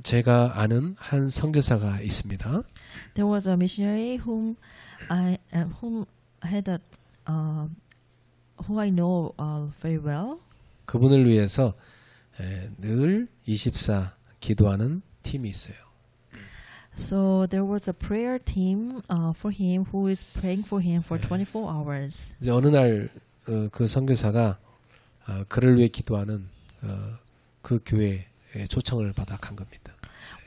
제가 아는 한 선교사가 있습니다. There was a missionary whom I know very well. 그분을 위해서 늘 24 기도하는 팀이 있어요. So there was a prayer team for him who is praying for him for 24 hours. 이제 어느 날 그 선교사가 그를 위해 기도하는 그 교회에 초청을 받아 간 겁니다.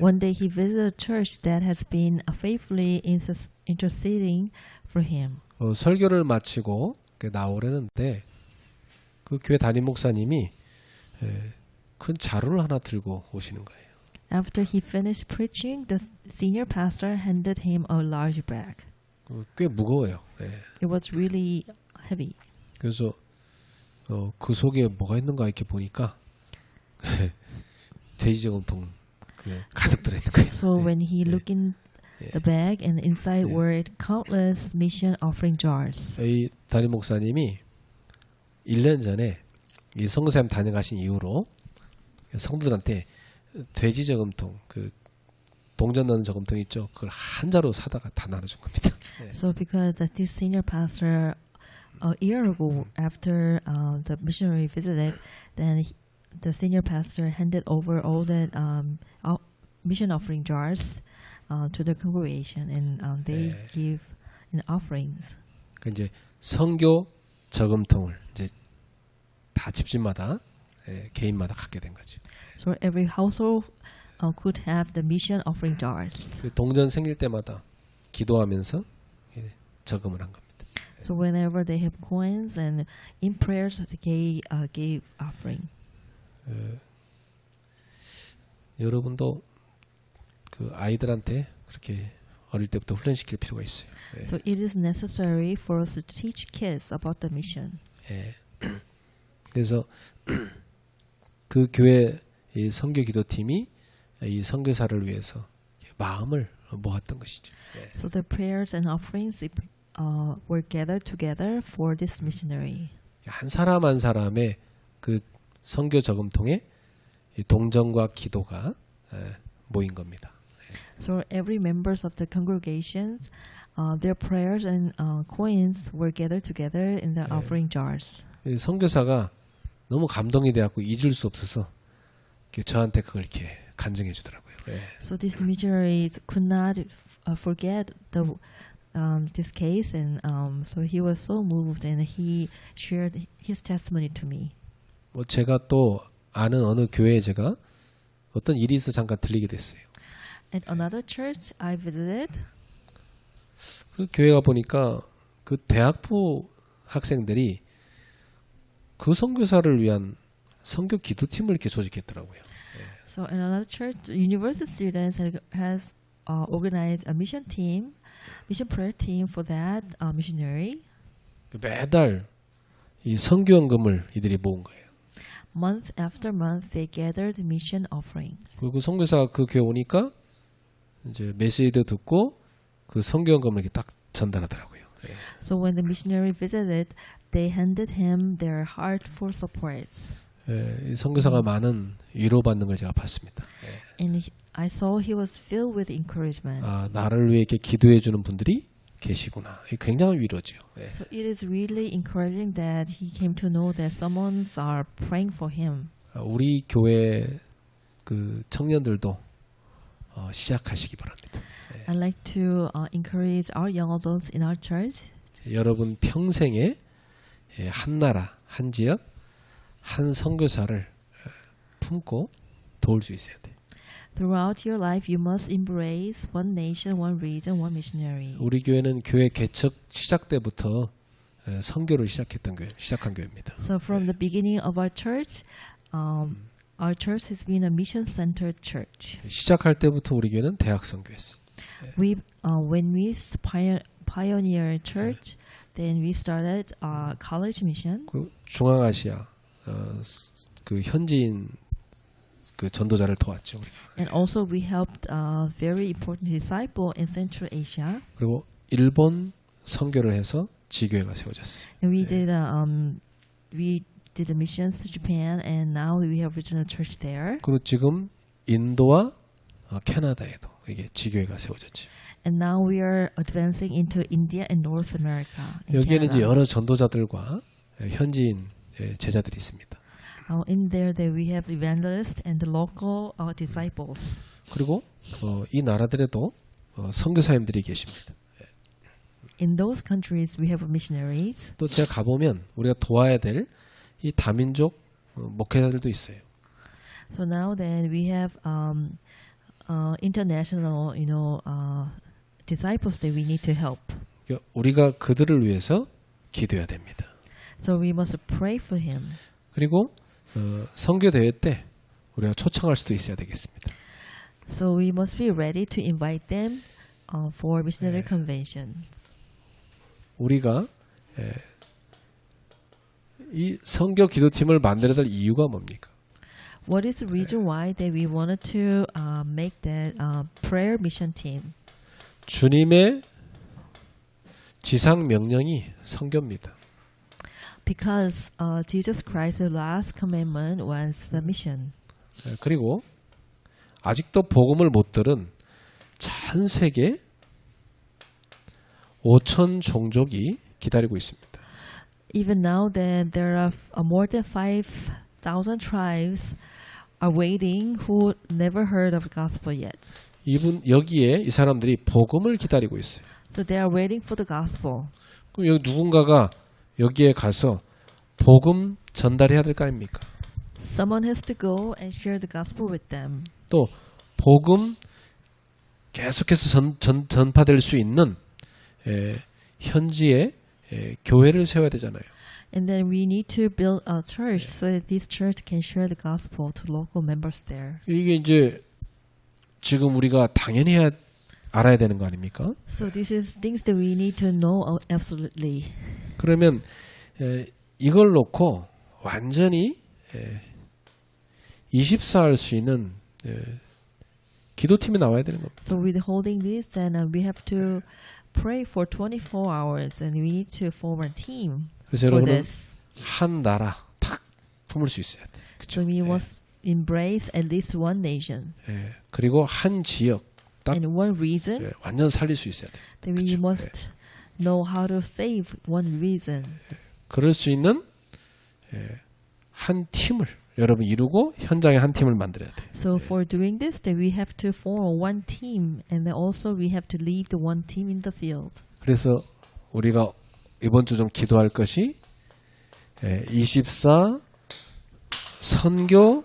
One day he visited a church that has been faithfully interceding for him. 설교를 마치고 나오려는데 그 교회 담임 목사님이 큰 자루를 하나 들고 오시는 거예요. After he finished preaching, the senior pastor handed him a large bag. 꽤 무거워요. It was really heavy. 그래서 그 속에 뭐가 있는가 이렇게 보니까 돼지 저금통 가득 들어있는 거예요. So when he looked in the bag, and inside were countless mission offering jars. 이 담임 목사님이 1년 전에 이 선교사님 다녀가신 이후로 성도들한테 돼지 저금통, 그 동전 넣는 저금통 있죠. 그걸 한 자루 사다가 다 나눠준 겁니다. So because this senior pastor a year ago, after the missionary visited, then the senior pastor handed over all the mission offering jars to the congregation, and they give in offerings. 그 이제 선교 저금통을 이제 다 집집마다 개인마다 갖게 된 거죠. So every household could have the mission offering jars. 그 동전 생길 때마다 기도하면서 저금을 한 겁니다. So whenever they have coins and in prayers, they gave offering. 여러분도 그 아이들한테 그렇게 어릴 때부터 훈련시킬 필요가 있어요. So it is necessary for us to teach kids about the mission. 그래서 그 교회 이 선교 기도팀이 이 선교사를 위해서 마음을 모았던 것이죠. So the prayers and offerings were gathered together for this missionary. 한 사람 한 사람의 그 선교 저금통에 이 동정과 기도가 모인 겁니다. So every members of the congregations, their prayers and coins were gathered together in the offering jars. 이 선교사가 너무 감동이 돼갖고 잊을 수 없어서 저한테 그걸 이렇게 간증해 주더라고요. So these missionaries could not forget this case, and so he was so moved, and he shared his testimony to me. 뭐 제가 또 아는 어느 교회에 제가 어떤 일이 있어 잠깐 들리게 됐어요. At another church I visited, 그 교회가 보니까 그 대학부 학생들이 그 선교사를 위한 선교 기도팀을 이렇게 조직했더라고요. So in another church, university students has organized a mission prayer team for that missionary. 매달 이 선교원금을 이들이 모은 거예요. Month after month, they gathered mission offerings. 그리고 선교사가 그 교회 오니까 이제 메시지도 듣고 그 선교원금을 이렇게 딱 전달하더라고요. So when the missionary visited, they handed him their heartful supports. 이 선교사가 많은 위로받는 걸 제가 봤습니다. And I saw he was filled with encouragement. 아, 나를 위해 이렇게 기도해 주는 분들이 계시구나. 굉장한 위로죠. So it is really encouraging that he came to know that someone's are praying for him. 우리 교회 그 청년들도 시작하시기 바랍니다. I'd like to encourage our young adults in our church. 여러분 평생에 한 나라, 한 지역, 한 선교사를 품고 도울 수 있어야 돼요. Throughout your life, you must embrace one nation, one region, one missionary. 우리 교회는 교회 개척 시작 때부터 선교를 시작한 교회입니다. So from the beginning of our church has been a mission-centered church. 시작할 때부터 우리 교회는 대학 선교였어요. When we pioneer church, then we started college mission. 그리고 중앙아시아 그 현지인 그 전도자를 도왔죠. 우리가. And also we helped very important disciple in Central Asia. 그리고 일본 선교를 해서 지교회가 세워졌어요. And we did the missions to Japan, and now we have regional church there. 그리고 지금 인도와 캐나다에도 이게 지교회가 세워졌죠. And now we are advancing into India and North America. And 여기에는 이제 Canada. 여러 전도자들과 현지인 제자들이 있습니다. In there, we have evangelists and the local disciples. 그리고 이 나라들에도 선교사님들이 계십니다. In those countries, we have missionaries. 또 제가 가보면 우리가 도와야 될 이 다민족 목회자들도 있어요. So now then, we have international, disciples that we need to help. 그러니까 우리가 그들을 위해서 기도해야 됩니다. So we must pray for him. 그리고 선교 대회 때 우리가 초청할 수도 있어야 되겠습니다. So we must be ready to invite them for missionary conventions. 우리가 이 선교 기도팀을 만들어야 될 이유가 뭡니까? What is the reason why that we wanted to make that prayer mission team? 주님의 지상 명령이 선교입니다. Because Jesus Christ's last commandment was the mission. 그리고 아직도 복음을 못 들은 전 세계 5천 종족이 기다리고 있습니다. Even now, then there are more than 5,000 tribes are waiting who never heard of the gospel yet. 여기에 이 사람들이 복음을 기다리고 있어요. So they are waiting for the gospel. 그럼 여기 누군가가 여기에 가서 복음 전달해야 될 거 아닙니까? Someone has to go and share the gospel with them. 또 복음 계속해서 전파될 수 있는 현지의 교회를 세워야 되잖아요. And then we need to build a church so that this church can share the gospel to local members there. 이게 이제 지금 우리가 당연히 알아야 되는 거 아닙니까? So this is things that we need to know absolutely. 그러면 이걸 놓고 완전히 24할 수 있는 기도팀이 나와야 되는 겁니다. So with holding this, then we have to pray for 24 hours, and we need to form a team 그래서 for 여러분은 this. 한 나라 탁 품을 수 있어야 돼. So we must embrace at least one nation 그리고 한 지역 딱 and one region. 완전 살릴 수 있어야 돼. Then we 그쵸. must know how to save one region. 그럴 수 있는 한 팀을 여러분 이루고 현장에 한 팀을 만들어야 돼. So for doing this, then we have to form one team, and then also we have to leave the one team in the field. 그래서 우리가 이번 주 좀 기도할 것이 24 선교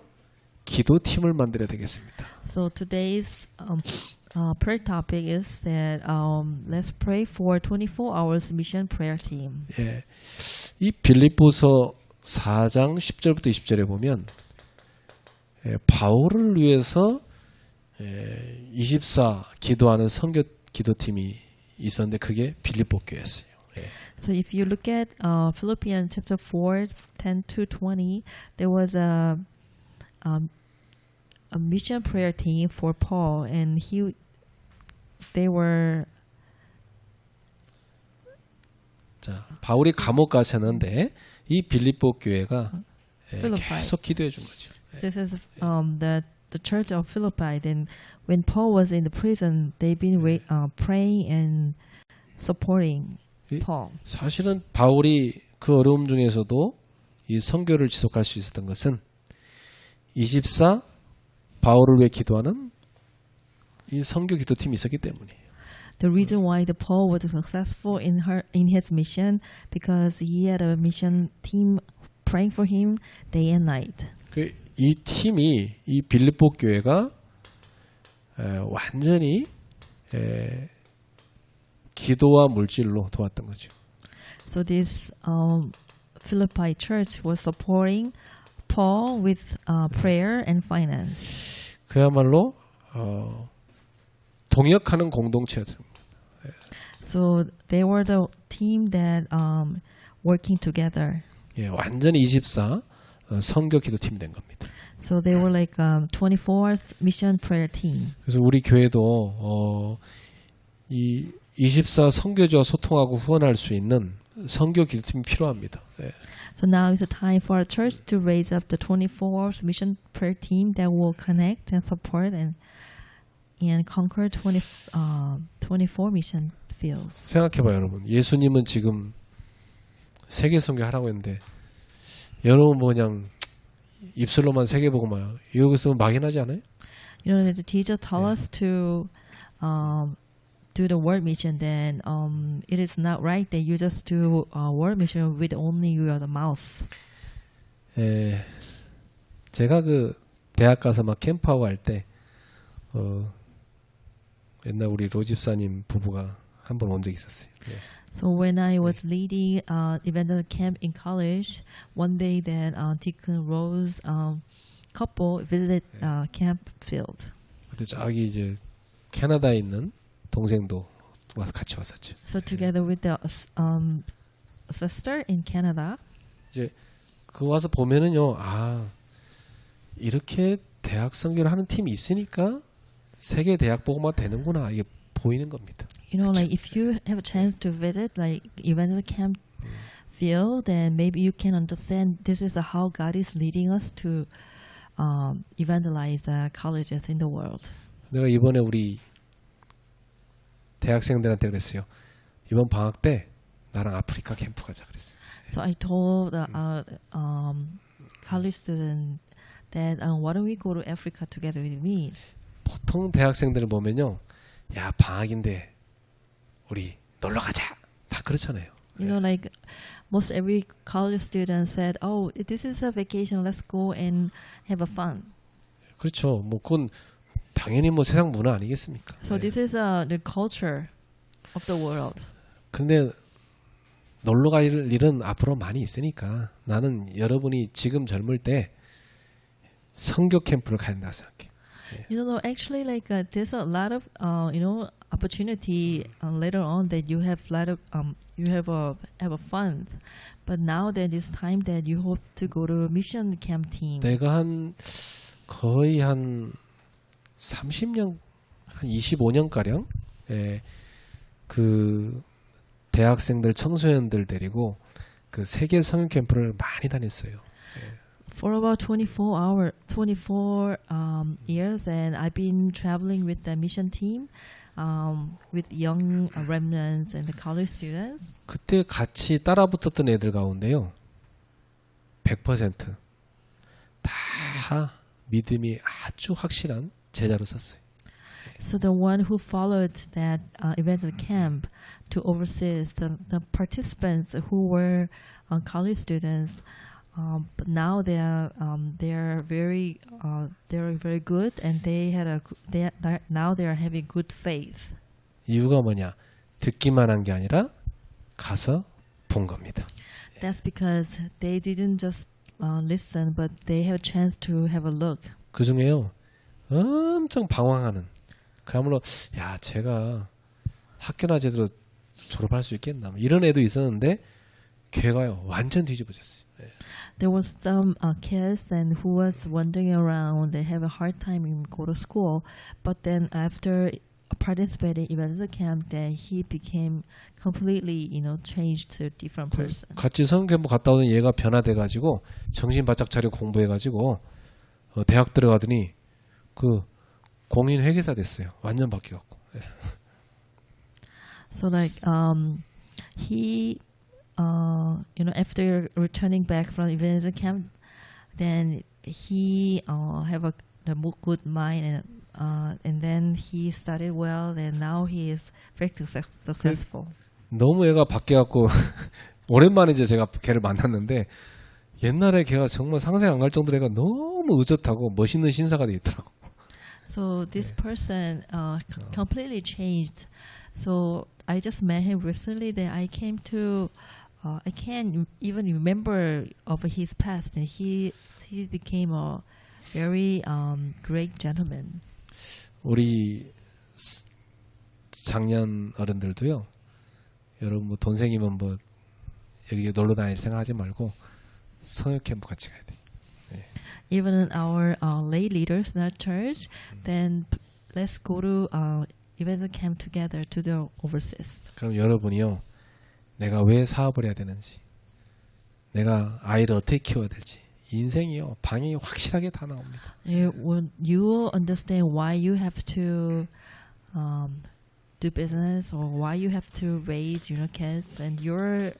기도팀을 만들어야 되겠습니다. So today's prayer topic is that let's pray for 24 hours mission prayer team. 이 빌립보서 4장 10절부터 20절에 보면 바울을 위해서 24 기도하는 선교 기도팀이 있었는데 그게 빌립보 교회였어요. So if you look at Philippians chapter 4, 10 to 20, there was a mission prayer team for Paul, and they were. 자, 바울이 감옥 가셨는데 이 빌립보 교회가 Philippi. 계속 기도해 준 거죠. This is the church of Philippi. Then, when Paul was in the prison, they've been praying and supporting Paul. 사실은 바울이 그 어려움 중에서도 이 선교를 지속할 수 있었던 것은 24 바울을 위해 기도하는 이 선교 기도팀이 있었기 때문이에요. The reason why the Paul was successful in his mission because he had a mission team praying for him day and night. 이 팀이 이 빌립보 교회가 완전히 기도와 물질로 도왔던 거죠. So this Philippi church was supporting Paul with prayer and finance. 그야말로 동역하는 공동체였습니다. So they were the team that working together. 완전히 24 선교 기도팀이 된 겁니다. So they were like 24 mission prayer team. 그래서 우리 교회도 이 24 선교주와 소통하고 후원할 수 있는 선교 기도팀이 필요합니다. 예. So now is the time for our church to raise up the 24 mission prayer team that will connect and support and conquer 24 mission fields. 생각해봐요, 여러분. 예수님은 지금 세계 선교 하라고 했는데 여러분 뭐 그냥 입술로만 세계 보고 막 이러고 있으면 막연하지 않아요? You know that Jesus told us to do the world mission. Then it is not right that you just do world mission with only your mouth. 예, 제가 그 대학 가서 막 캠프하고 할 때 옛날 우리 로 집사님 부부가 한 번 온 적이 있었어요. 예. So when I was leading evangelical camp in college, one day that Deacon Rose couple visited camp field. 그때 저기 이제 캐나다에 있는 동생도 와서 같이 왔었죠. So together with the sister in Canada, 이제 그 와서 보면은요, 아 이렇게 대학 선교를 하는 팀이 있으니까 세계 대학 보고만 되는구나 이게 보이는 겁니다. you know, 그쵸? like if you have a chance to visit like evangelical camp field, then maybe you can understand this is how God is leading us to evangelize the colleges in the world. 내가 이번에 우리 대학생들한테 그랬어요. 이번 방학 때 나랑 아프리카 캠프 가자 그랬어요. So I told the college student that why don't we go to Africa together with me? 보통 대학생들을 보면요, 야 방학인데 우리 놀러 가자 다 그렇잖아요. You know, like most every college student said, "Oh, this is a vacation. Let's go and have a fun." 그렇죠. 뭐 그건 당연히 뭐 세상 문화 아니겠습니까? So this is the culture of the world. 그런데 놀러 갈 일은 앞으로 많이 있으니까 나는 여러분이 지금 젊을 때 선교 캠프를 가야 된다고 생각해. You know, actually, like there's a lot of opportunity later on that you have lot of you have a fund, but now that it's time that you hope to go to mission camp team. 내가 거의 한 30년, 한 25년 가량, 그 대학생들, 청소년들 데리고 그 세계 성교 캠프를 많이 다녔어요. For about 24 years, and I've been traveling with the mission team, with young remnants and the college students. 그때 같이 따라붙었던 애들 가운데요, 100% 다 믿음이 아주 확실한 제자로 섰어요. So the one who followed that evangelical camp to overseas, the participants who were college students, but now they're very good, and now they are having good faith. 이유가 뭐냐? 듣기만 한 게 아니라 가서 본 겁니다. That's because they didn't just listen, but they have a chance to have a look. 그 중에요, 엄청 방황하는, 그야말로 야 제가 학교나 제대로 졸업할 수 있겠나 이런 애도 있었는데 걔가요 완전 뒤집어졌어요. There was some kids and who was wandering around. They have a hard time in go to school, but then after participating in evangelical camp, then he became completely, changed to a different person. 같이 성경부 갔다 오던 얘가 변화돼가지고 정신 바짝 차려 공부해가지고 대학 들어가더니 그 공인 회계사 됐어요. 완전 바뀌었고. So like he after returning back from evangelical camp, then he have a good mind, and then he studied well, and now he is very successful. 너무 얘가 바뀌어갖고 오랜만에 이제 제가 걔를 만났는데 옛날에 걔가 정말 상생 안 갈 정도로 얘가 너무 의젓하고 멋있는 신사가 돼 있더라고. So this person completely changed. So I just met him recently. That I came to, I can't even remember of his past. And he became a very great gentleman. 우리 작년 어른들도요. 여러분 뭐 돈 생기면 뭐 여기 놀러 다닐 생각하지 말고 성역 캠프 같이 가야 돼. Even our lay leaders in our church, then let's go to evangelical camp together to the overseas. 그럼 여러분이요 내가 왜 사업을 해야 되는지, 내가 아이를 어떻게 키워야 될지, 인생이요 방향이 확실하게 다 나옵니다. When you understand why you have to do business or why you have to raise kids, and your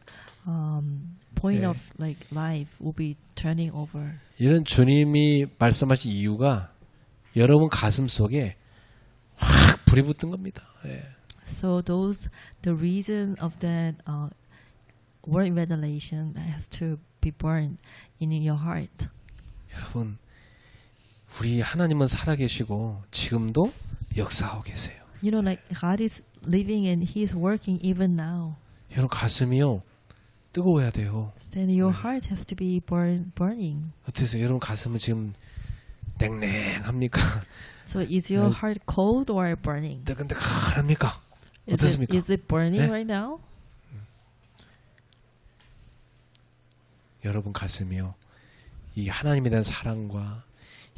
point 네. of like life will be turning over. 이런 주님이 말씀하신 이유가 여러분 가슴 속에 확 불이 붙은 겁니다. 예. So the reason of that word revelation has to be burned in your heart. 여러분, 우리 하나님은 살아계시고 지금도 역사하고 계세요. Like God is living and He is working even now. 여러분 가슴이요 뜨거워야 돼요. Then your heart has to be burning. 어떠세요? 여러분 가슴은 지금 냉랭합니까? So is your heart cold or burning? 뜨끈뜨끈합니까? 어떻습니까? Is it burning 네? right now? 여러분 가슴이요 이 하나님에 대한 사랑과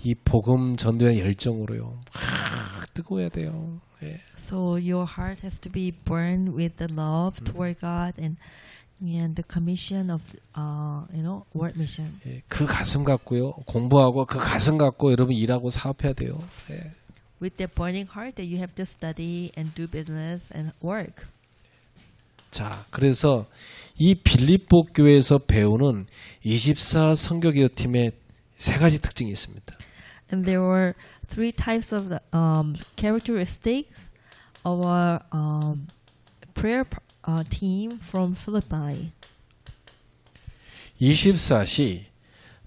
이 복음 전도의 열정으로요 확 뜨거워야 돼요. 예. So your heart has to be burned with the love toward God and the commission of world mission. 예. 그 가슴 갖고요 공부하고 그 가슴 갖고 여러분 일하고 사업해야 돼요. 예. With that burning heart that you have to study and do business and work. 자, 그래서 이 빌립보 교회에서 배우는 24 선교기도팀의 세 가지 특징이 있습니다. And there were three types of the, characteristics of our prayer team from Philippi. 24시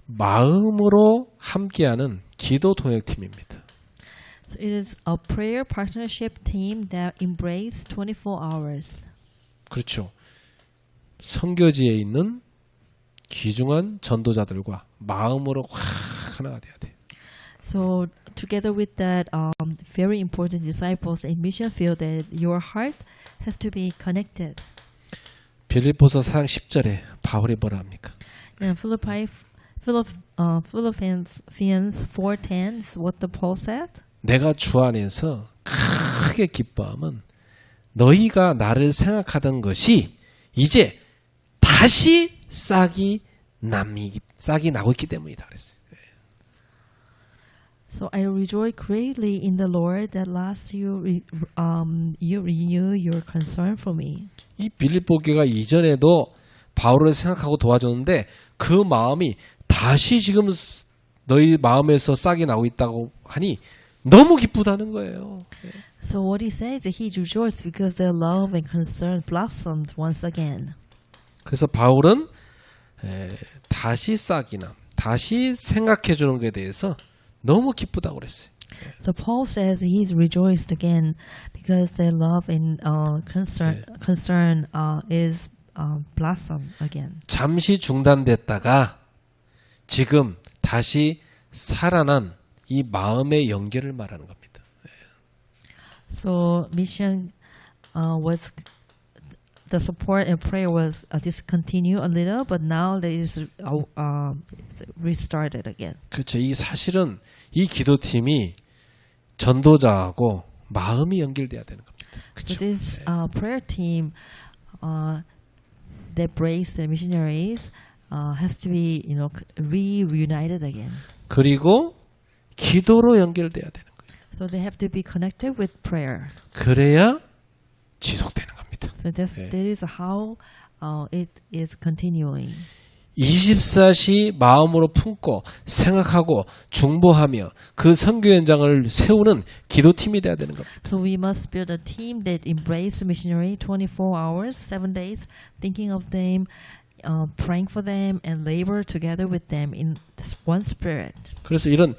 마음으로 함께하는 기도 동역팀입니다. So it is a prayer partnership team that embraces 24 hours. 그렇죠. 선교지에 있는 귀중한 전도자들과 마음으로 확 하나가 돼야 돼요. So together with that very important disciples in mission field, that your heart has to be connected. 빌립보서 4장 10절에 바울이 뭐라 합니까? In Philippians 4:10, what the Paul said? 내가 주 안에서 크게 기뻐함은 너희가 나를 생각하던 것이 이제 다시 싹이 나고 있기 때문이다 그랬어요. So I rejoice greatly in the Lord that last you renew your concern for me. 이 빌립보 교회가 이전에도 바울을 생각하고 도와줬는데 그 마음이 다시 지금 너희 마음에서 싹이 나고 있다고 하니 너무 기쁘다는 거예요. So what he says is he rejoiced because their love and concern blossomed once again. 그래서 바울은 다시 싹이나 다시 생각해 주는 것에 대해서 너무 기쁘다고 그랬어요. So Paul says he's rejoiced again because their love and concern is blossom again. 잠시 중단됐다가 지금 다시 살아난 이 마음의 연결을 말하는 겁니다. So mission was the support and prayer was discontinued a little, but now it is restarted again. 그렇죠. 이 사실은 이 기도팀이 전도자하고 마음이 연결돼야 되는 겁니다. So 그렇죠. this prayer team that brings the missionaries has to be reunited again. 그리고 기도로 연결돼야 되는 거예요. So they have to be connected with prayer. 그래야 지속되는 겁니다. So that is how it is continuing. 24시 마음으로 품고 생각하고 중보하며 그 선교 현장을 세우는 기도팀이 돼야 되는 겁니다. So we must build a team that embraces missionary 24 hours, 7 days, thinking of them, praying for them, and labor together with them in this one spirit. 그래서 이런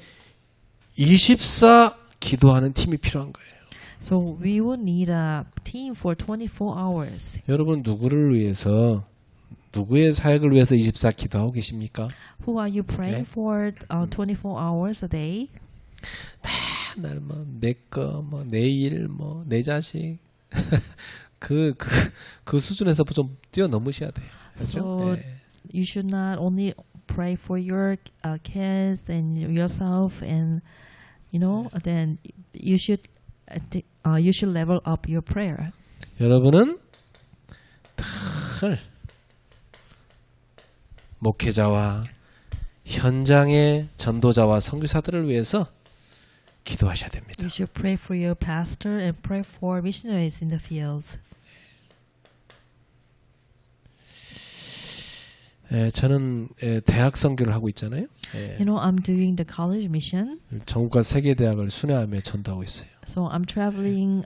24 기도하는 팀이 필요한 거예요. So we will need a team for 24 hours. 여러분 누구를 위해서 누구의 사역을 위해서 24 기도하고 계십니까? Who are you praying for 24 hours a day? 맨날 뭐 내 거, 뭐 내 일, 뭐 내 자식 그 수준에서 좀 뛰어넘으셔야 돼요. 그렇죠? So you should not only pray for your kids and yourself, and then you should level up your prayer. 여러분은 늘 목회자와 현장의 전도자와 선교사들을 위해서 기도하셔야 됩니다. You should pray for your pastor and pray for missionaries in the fields. 저는 대학 선교를 하고 있잖아요. You know, I'm doing the college mission. 전국과 세계 대학을 순회하며 전도하고 있어요. So I'm traveling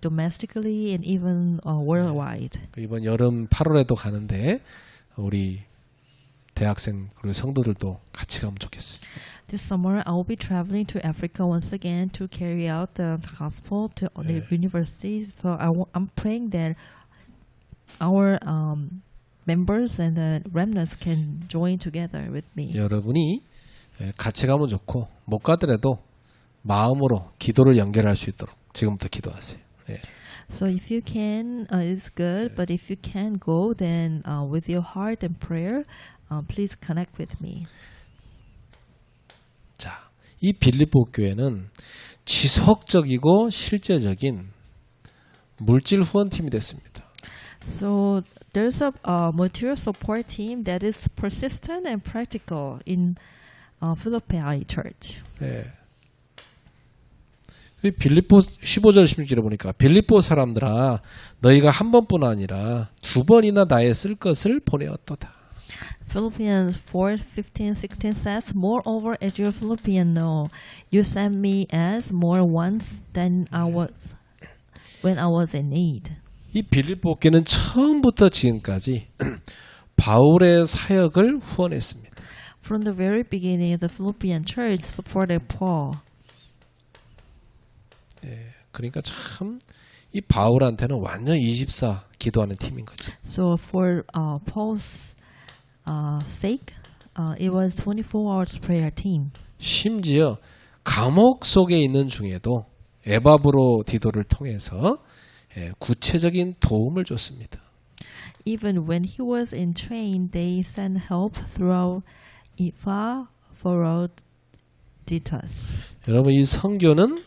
domestically and even worldwide. 이번 여름 8월에도 가는데 우리 대학생 그리고 성도들도 같이 가면 좋겠어요. This summer, I will be traveling to Africa once again to carry out the gospel to the universities. So I'm praying that our members and the remnants can join together with me. 여러분이 같이 가면 좋고 못 가더라도 마음으로 기도를 연결할 수 있도록 지금부터 기도하세요. So if you can, it's good. But if you can't go, then with your heart and prayer, please connect with me. 자, 이 빌립보 교회는 지속적이고 실제적인 물질 후원팀이 됐습니다. So there's a material support team that is persistent and practical in Philippi Church. 빌립보 15절 16절에 보니까 빌립보 사람들아 너희가 한 번뿐 아니라 두 번이나 나의 쓸 것을 보내었도다. Philippians 4:15, 16 says, Moreover, as you Philippians know, you sent me as more once than when I was in need. 이 빌립보 교회는 처음부터 지금까지 바울의 사역을 후원했습니다. From the very beginning, the Philippian church supported Paul. 그러니까 참 이 바울한테는 완전 24 기도하는 팀인 거죠. So for Paul's sake, it was 24 hours prayer team. 심지어 감옥 속에 있는 중에도 에바브로 디도를 통해서 구체적인 도움을 줬습니다. Even when he was in train, they sent help throughout Epaphroditus. 여러분 이 선교는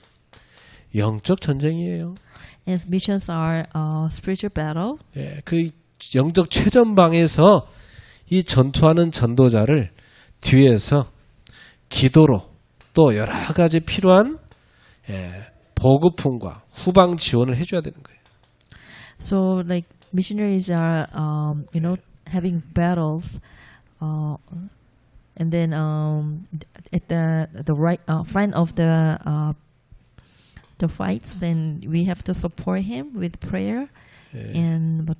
영적 전쟁이에요. And missions are spiritual battle. 그 영적 최전방에서 이 전투하는 전도자를 뒤에서 기도로 또 여러 가지 필요한 보급품과 후방 지원을 해줘야 되는 거예요. So like missionaries are, having battles, and then at the right front of the fights, then we have to support him with prayer and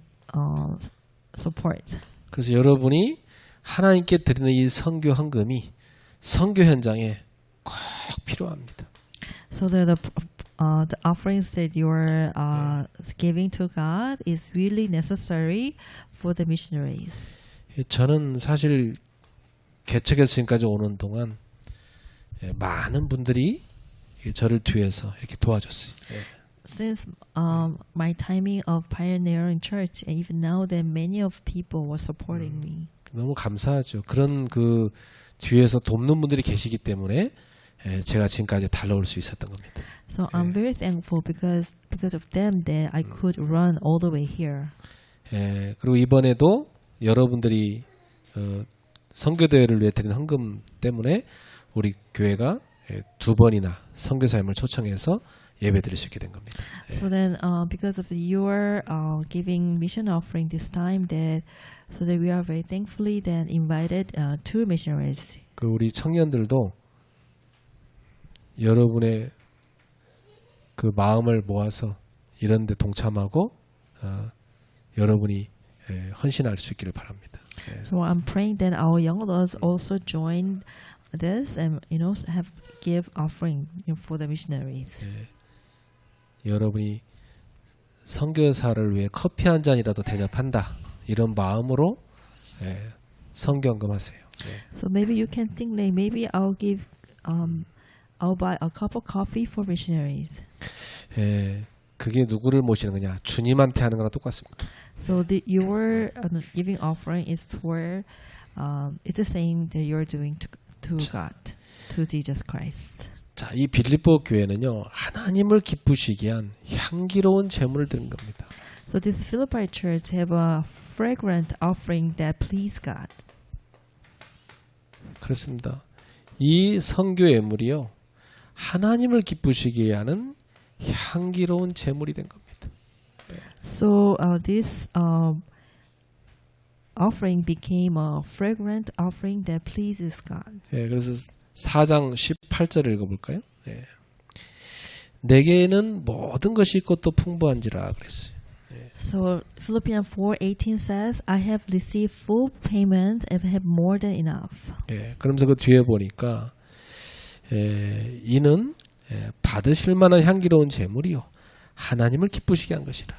support. 그래서 여러분이 하나님께 드리는 이 선교 헌금이 선교 현장에 꼭 필요합니다. So the offerings that you are giving to God is really necessary for the missionaries. 저는 사실 개척에서 지금까지 오는 동안 많은 분들이 저를 뒤에서 이렇게 도와줬어요. Since my timing of pioneering church, and even now, that many of people were supporting me. 너무 감사하죠. 그런 그 뒤에서 돕는 분들이 계시기 때문에 제가 지금까지 달려올 수 있었던 겁니다. So I'm very thankful because of them that I could run all the way here. 그리고 이번에도 여러분들이 선교대회를 위해 드린 헌금 때문에 우리 교회가 두 번이나 선교사님을 초청해서 예배드릴 수 있게 된 겁니다. So then, because of your giving mission offering this time, so that we are very thankfully then invited two missionaries. 그 우리 청년들도 여러분의 그 마음을 모아서 이런 데 동참하고 여러분이 헌신할 수 있기를 바랍니다. So I'm praying that our young adults also join this and have give offering for the missionaries. 여러분이 선교사를 위해 커피 한 잔이라도 대접한다 이런 마음으로 선교헌금하세요. So maybe you can think like maybe I'll buy a cup of coffee for missionaries. 그게 누구를 모시는 거냐? 주님한테 하는 거랑 똑같습니다. So your giving offering is where it's the same that you're doing to God, to Jesus Christ. 자, 이 빌립보 교회는요 하나님을 기쁘시게 한 향기로운 제물을 드린 겁니다. So this Philippi church have a fragrant offering that please God. 그렇습니다. 이 선교 예물이요. 하나님을 기쁘시게 하는 향기로운 제물이 된 겁니다. So this offering became a fragrant offering that pleases God. 예, 그래서 4장 18절을 읽어볼까요? 예. 내게는 모든 것이 있고 또 풍부한지라 그랬어요. So Philippians 4:18 says, I have received full payment and have more than enough. 예, 그러면서 그 뒤에 보니까 이는 받으실 만한 향기로운 제물이요 하나님을 기쁘시게 한 것이라.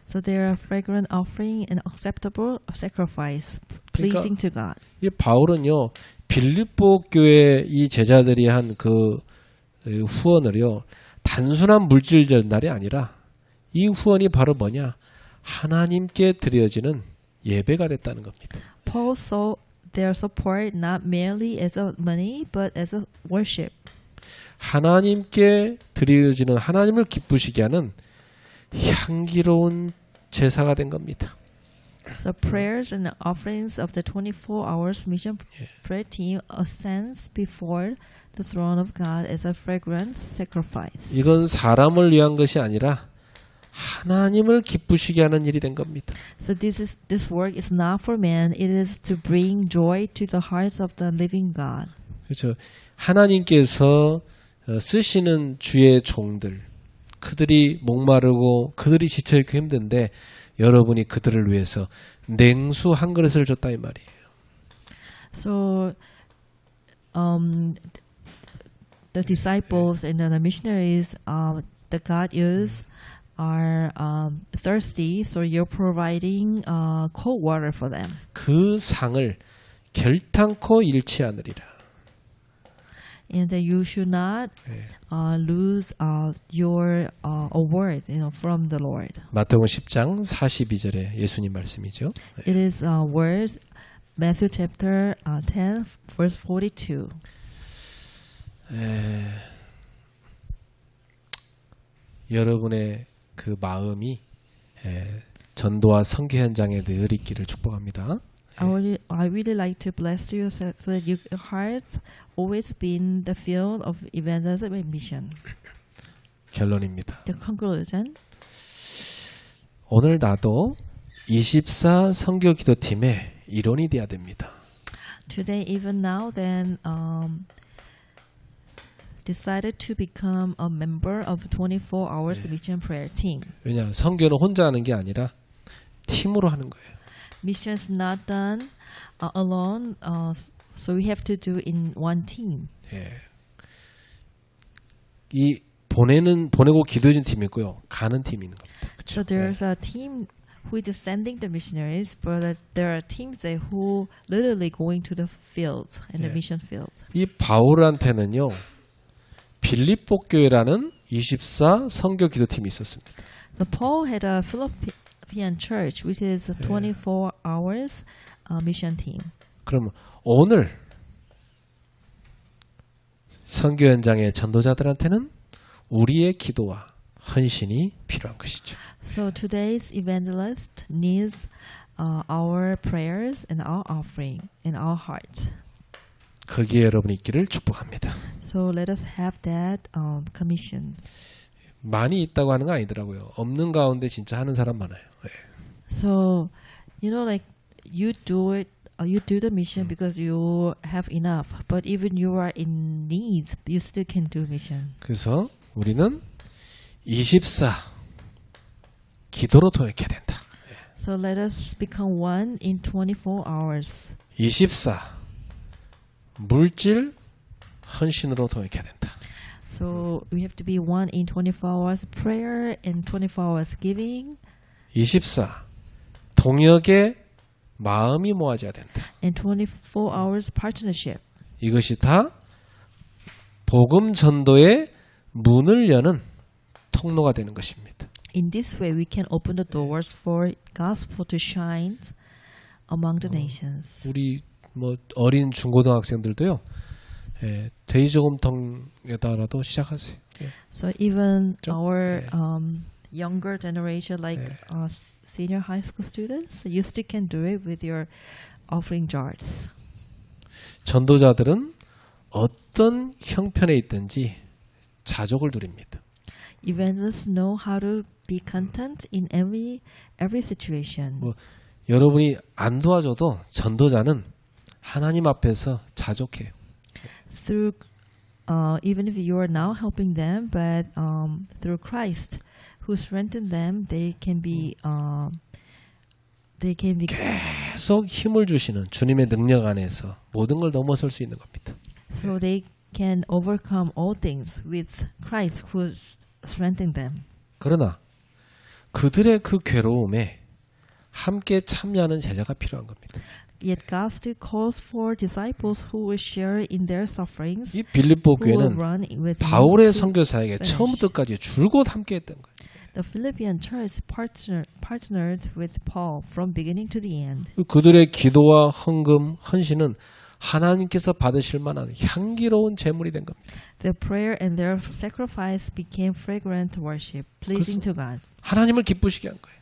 So they are a fragrant offering and acceptable sacrifice, pleasing to God. 이 바울은요 빌립보 교회 이 제자들이 한 그 후원을요 단순한 물질 전달이 아니라 이 후원이 바로 뭐냐 하나님께 드려지는 예배가 됐다는 겁니다. Paul saw their support not merely as a money, but as a worship. 하나님께 드려지는 하나님을 기쁘시게 하는 향기로운 제사가 된 겁니다. So prayers and offerings of the 24 hours mission prayer team ascends before the throne of God as a fragrant sacrifice. 이건 사람을 위한 것이 아니라 하나님을 기쁘시게 하는 일이 된 겁니다. So this work is not for man, it is to bring joy to the hearts of the living God. 그렇죠. 하나님께서 쓰시는 주의 종들, 그들이 목마르고 그들이 지쳐있고 힘든데 여러분이 그들을 위해서 냉수 한 그릇을 줬다 이 말이에요. So the disciples and the missionaries that God used are thirsty, so you're providing cold water for them. 그 상을 결탄코 잃지 않으리라. And that you should not lose your award, from the Lord. 마태복음 10장 42절에 예수님 말씀이죠. It is words, Matthew chapter 10, verse 42. 여러분의 그 마음이 전도와 선교 현장에 늘 있기를 축복합니다. I really like to bless you so that your hearts always be in the field of evangelism and mission. 결론입니다. The conclusion. 오늘 나도 24 선교 기도팀의 일원이 돼야 됩니다. Today, even now, then decided to become a member of 24 hours mission prayer team. 왜냐 선교는 혼자 하는 게 아니라 팀으로 하는 거예요. Mission is not done alone, so we have to do in one team. 예. 이 보내고 기도해준 팀이 있고요. 가는 팀이 있는 겁니다. 그쵸? So there's a team who is sending the missionaries, but there are teams who literally going to the fields and the mission fields. 이 바울한테는요. 빌립보 교회라는 24 선교 기도팀이 있었습니다. So Paul had a Philippian church, which is a 24 hours mission team. 그럼 오늘 선교 현장의 전도자들한테는 우리의 기도와 헌신이 필요한 것이죠. So today's evangelist needs our prayers and our offering in our heart. 거기에 여러분이 있기를 축복합니다. So let us have that commission. 많이 있다고 하는 거 아니더라고요. 없는 가운데 진짜 하는 사람 많아요. 네. So, like you do it, you do the mission because you have enough. But even you are in needs, you still can do mission. 그래서 우리는 24 기도로 도약해야 된다. So let us become one in 24 hours. 24 물질 헌신으로 도약해야 된다. So we have to be one in 24 hours prayer and 24 hours giving. 24 동역의 마음이 모아져야 된다. And 24 hours partnership. 이것이 다 복음 전도의 문을 여는 통로가 되는 것입니다. In this way, we can open the doors for gospel to shine among the nations. 우리 뭐 어린 중고등학생들도요. 돼지저금통에다라도 시작하세요. 예. So even our younger generation, like senior high school students, you still can do it with your offering jars. 전도자들은 어떤 형편에 있든지 자족을 누립니다. Evangelists know how to be content in every situation. 여러분이 안 도와줘도 전도자는 하나님 앞에서 자족해요. Through even if you are now helping them, but through Christ, who strengthened them, they can be 계속 힘을 주시는 주님의 능력 안에서 모든 걸 넘어설 수 있는 겁니다. so they can overcome all things with Christ, who strengthened them. 그러나 그들의 그 괴로움에 함께 참여하는 제자가 필요한 겁니다. Yet God still calls for disciples who will share in their sufferings. 이 빌립보 who will 교회는 run with 바울의 me to 선교사에게 finish. 처음부터까지 줄곧 함께했던 거예요. The Philippian church partnered with Paul from beginning to the end. 그들의 기도와 헌금, 헌신은 하나님께서 받으실 만한 향기로운 제물이 된 겁니다. Their prayer and their sacrifice became fragrant worship, pleasing to God. 하나님을 기쁘시게 한 거예요.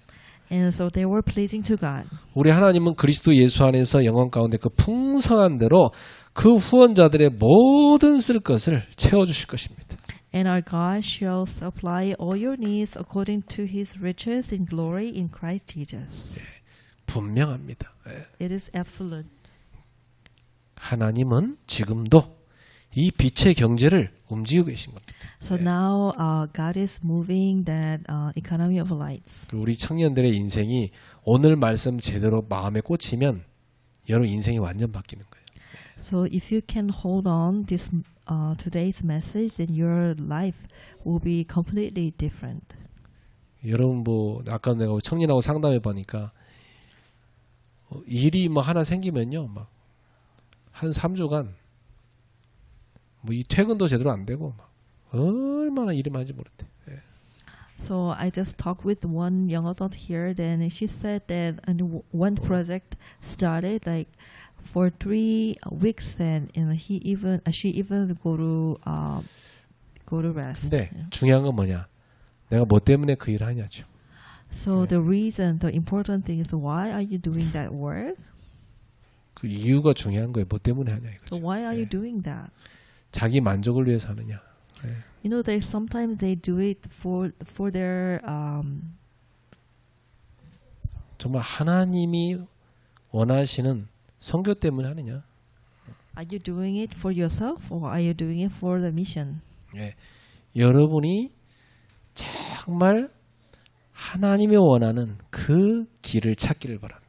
And so they were pleasing to God. 우리 하나님은 그리스도 예수 안에서 영광 가운데 그 풍성한 대로 그 후원자들의 모든 쓸 것을 채워주실 것입니다. And our God shall supply all your needs according to His riches in glory in Christ Jesus. 분명합니다. It is absolute. 하나님은 지금도 이 빛의 경제를 움직이고 계신 겁니다. So now God is moving that economy of lights. 우리 청년들의 인생이 오늘 말씀 제대로 마음에 꽂히면 여러분 인생이 완전 바뀌는 거예요. So if you can hold on this today's message, then your life will be completely different. 여러분 뭐 아까 내가 청년하고 상담해 보니까 일이 뭐 하나 생기면요 막 한 3주간 뭐 이 퇴근도 제대로 안 되고 막 얼마나 일을 많이 모르대. So I just talked with one young adult here. Then she said that one project started like for 3 weeks, and she even go to rest. 근데 중요한 건 뭐냐? 내가 뭐 때문에 그 일을 하냐죠. So the important thing is why are you doing that work? 그 이유가 중요한 거예요. 뭐 때문에 하냐 이거죠. So why are you doing that? 자기 만족을 위해서 하느냐. You know, they sometimes they do it for their 정말 하나님이 원하시는 선교 때문에 하느냐. Are you doing it for yourself or are you doing it for the mission? 여러분이 정말 하나님이 원하는 그 길을 찾기를 바랍니다.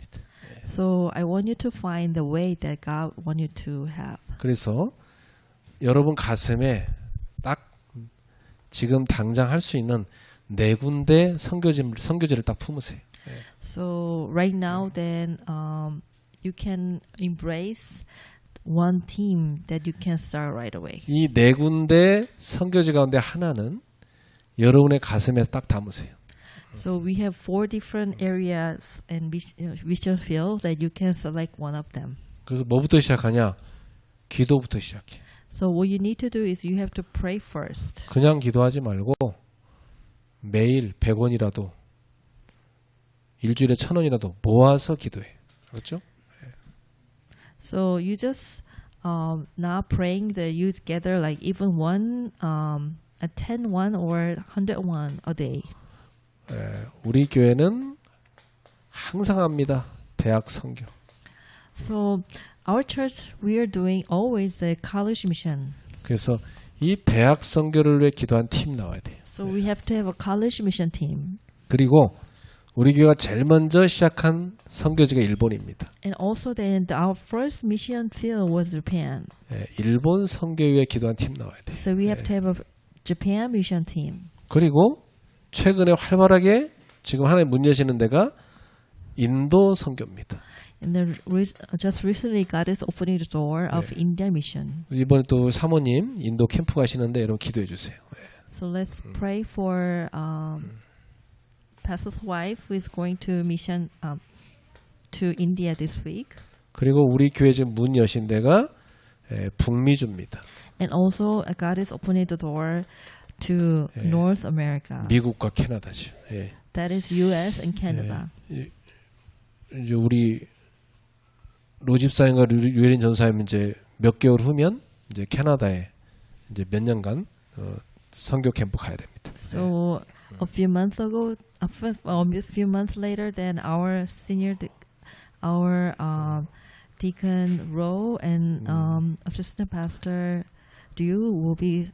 So I want you to find the way that God wants you to have. 그래서 여러분 가슴에 딱 지금 당장 할 수 있는 4군데 선교지를 딱 품으세요. So right now, then you can embrace one team that you can start right away. 이 4군데 선교지 가운데 하나는 여러분의 가슴에 딱 담으세요. So we have 4 different areas and mission field that you can select one of them. 그래서 뭐부터 시작하냐? 기도부터 시작해. So what you need to do is you have to pray first. 그냥 기도하지 말고 매일 100원이라도 일주일에 1000원이라도 모아서 기도해. 그렇죠? So you just not praying that you gather like even one a 10 won or 100 won a day. 우리 교회는 항상 합니다. 대학 선교. So our church we are doing always the college mission. 그래서 이 대학 선교를 위해 기도한 팀 나와야 돼요. So we have to have a college mission team. 그리고 우리 교회가 제일 먼저 시작한 선교지가 일본입니다. And also then our first mission field was Japan. 일본 선교에 기도한 팀 나와야 돼요. So we have to have a Japan mission team. 그리고 최근에 활발하게 지금 하나님 문 여시는 데가 인도 선교입니다. And then just recently God is opening the door of India mission. 이번에 또 사모님 인도 캠프 가시는데 여러분 기도해 주세요. So let's pray for pastor's wife who is going to mission to India this week. 그리고 우리 교회 지금 문 여신 데가 북미주입니다. And also God is opening the door to North America. 미국과 캐나다죠. 예. That is U.S. and Canada. 이제 우리 로집사님과 류예린 전사님 이제 몇 개월 후면 이제 캐나다에 이제 몇 년간 선교 캠프 가야 됩니다. So a few months ago, a few months later, then our deacon Ro and assistant pastor Ryu will be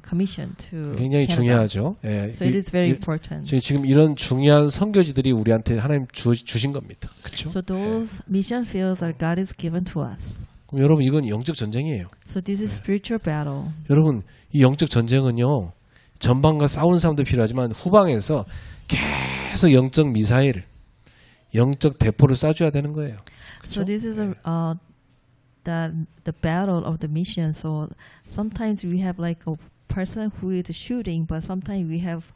commissioned to 굉장히 Canada. 중요하죠. 예. So it is very important. 지금 이런 중요한 선교지들이 우리한테 하나님 주신 겁니다. 그렇죠? So those mission fields are God is given to us. 그럼 여러분 이건 영적 전쟁이에요. So this is spiritual battle. 여러분 이 영적 전쟁은요. 전방과 싸우는 사람도 필요하지만 후방에서 계속 영적 미사일, 영적 대포를 쏴줘야 되는 거예요. 그렇죠? So this is the battle of the mission. So sometimes we have like a person who is shooting, but sometimes we have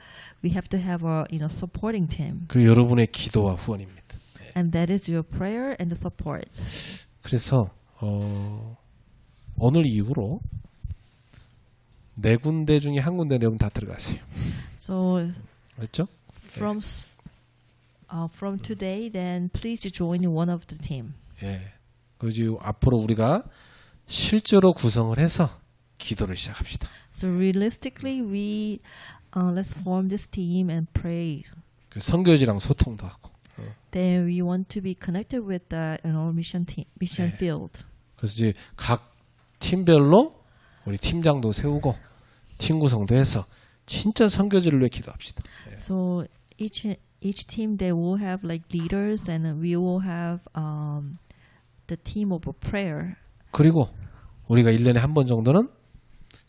to have a supporting team. 그 여러분의 기도와 후원입니다. And that is your prayer and the support. 그래서 오늘 이후로 네 군데 중에 한 군데 여러분 다 들어가세요. So 그렇죠? from today, then please join one of the team. 예. 그리고 앞으로 우리가 실제로 구성을 해서 기도를 시작합시다. So realistically, we let's form this team and pray. 그 선교지랑 소통도 하고. Then we want to be connected with the mission team, mission field. 그래서 이제 각 팀별로 우리 팀장도 세우고 팀 구성도 해서 진짜 선교지를 위해 기도합시다. So each team they will have like leaders, and we will have the team of prayer. 그리고 우리가 1년에 한 번 정도는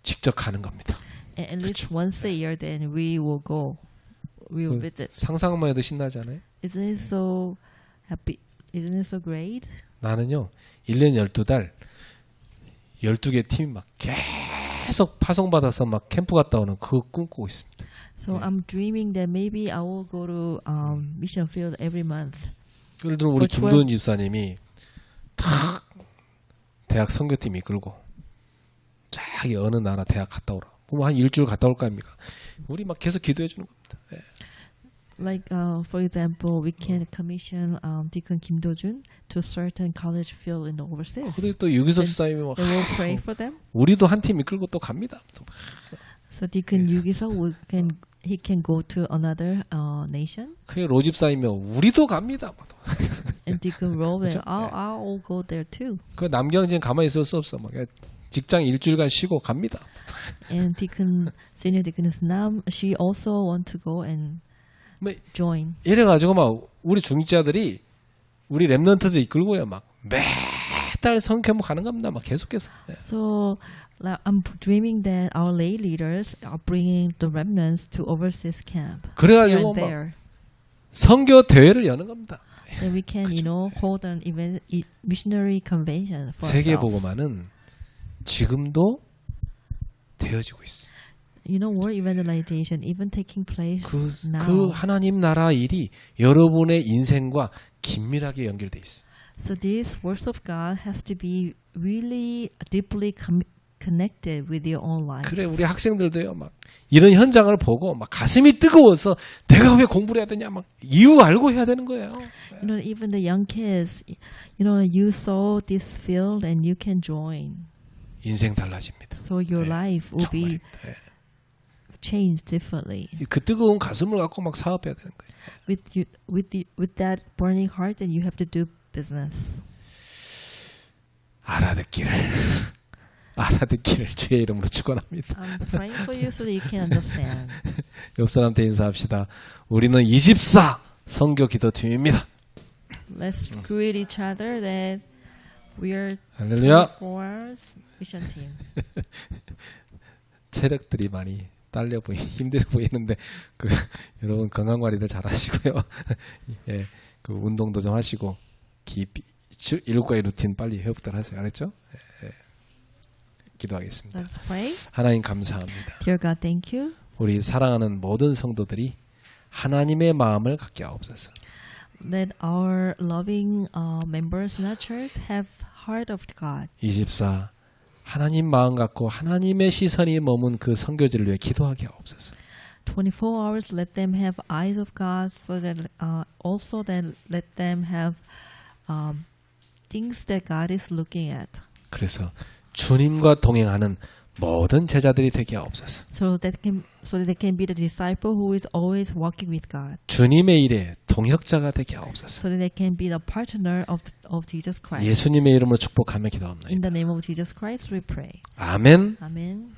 직접 가는 겁니다. And at least once a year, then we will go. We will visit. 상상만 해도 신나지 않아요? Isn't it so happy? Isn't it so great? 나는요 1년 12달 12개 팀이 막 계속 파송받아서 막 캠프 갔다 오는 그거 꿈꾸고 있습니다. So I'm dreaming that maybe I will go to mission field every month. 예를 들어 우리 김도현 집사님이 탁 대학 선교팀 이끌고 저기 어느 나라 대학 갔다 오라. 그럼 한 일주일 갔다 올 거 아닙니까? 우리 막 계속 기도해 주는 겁니다. 예. Like for example, we can commission Deacon Kim Do-jun to certain college field in the overseas. 그리고 또 유기석 집사님이 막 They will pray for them. 우리도 한 팀 이끌고 또 갑니다. 또 막. So Deacon Yugi-seok he can go to another nation. 그 로집사이면 우리도 갑니다. And Deacon Ro, I'll go there too. 그 남경진 가만히 있을 수 없어. 막 직장 일주일간 쉬고 갑니다. And Senior Deaconess Nam, she also want to go and join. 이래가지고 막 우리 중직자들이 우리 랩런트들 이끌고요 막 매달 성캠프 가는 겁니다. 막 계속해서. So I'm dreaming that our lay leaders are bringing the remnants to overseas camp. 그래가지고 막 선교 대회를 여는 겁니다. Then we can, hold an event, missionary convention for 세계 ourselves. 복음화는 지금도 되어지고 있어요. War evangelization even taking place now. 그 하나님 나라 일이 여러분의 인생과 긴밀하게 연결돼 있어요. So this works of God has to be really deeply connected with your own life. 그래 우리 학생들도요 막 이런 현장을 보고 막 가슴이 뜨거워서 내가 왜 공부를 해야 되냐 막 이유 알고 해야 되는 거예요. Even the young kids, you saw this field and you can join. 인생 달라집니다. So your life will be changed differently. 그 뜨거운 가슴을 갖고 막 사업해야 되는 거예요. With that burning heart, then you have to do business. 알아듣기를 주의 이름으로 축원합니다. I'm praying for you so that you can understand. 옆 사람한테 인사합시다. 우리는 24 선교 기도팀입니다. Let's greet each other that we are 할렐루야. 24 hours mission team. 체력들이 많이 딸려 힘들어 보이는데 여러분 건강 관리들 잘 하시고요. 예, 그 운동도 좀 하시고 깊이 7가지 루틴 빨리 회복들 하세요. 알았죠? 예, 기도하겠습니다. Let's pray. 하나님 감사합니다. Dear God, thank you. 우리 사랑하는 모든 성도들이 하나님의 마음을 갖게 하옵소서. Let our loving members in our church have heart of God. 24 하나님 마음 갖고 하나님의 시선이 머문 그 선교지를 위해 기도하게 하옵소서. 24 hours let them have eyes of God, so that also then let them have things that God is looking at. 그래서 주님과 동행하는 모든 제자들이 되게 하옵소서. So that they can be the disciple who is always walking with God. 주님의 일에 동역자가 되게 하옵소서. So that they can be the partner of Jesus Christ. 예수님의 이름으로 축복하며 기도합니다. In the name of Jesus Christ we pray. 아멘. Amen.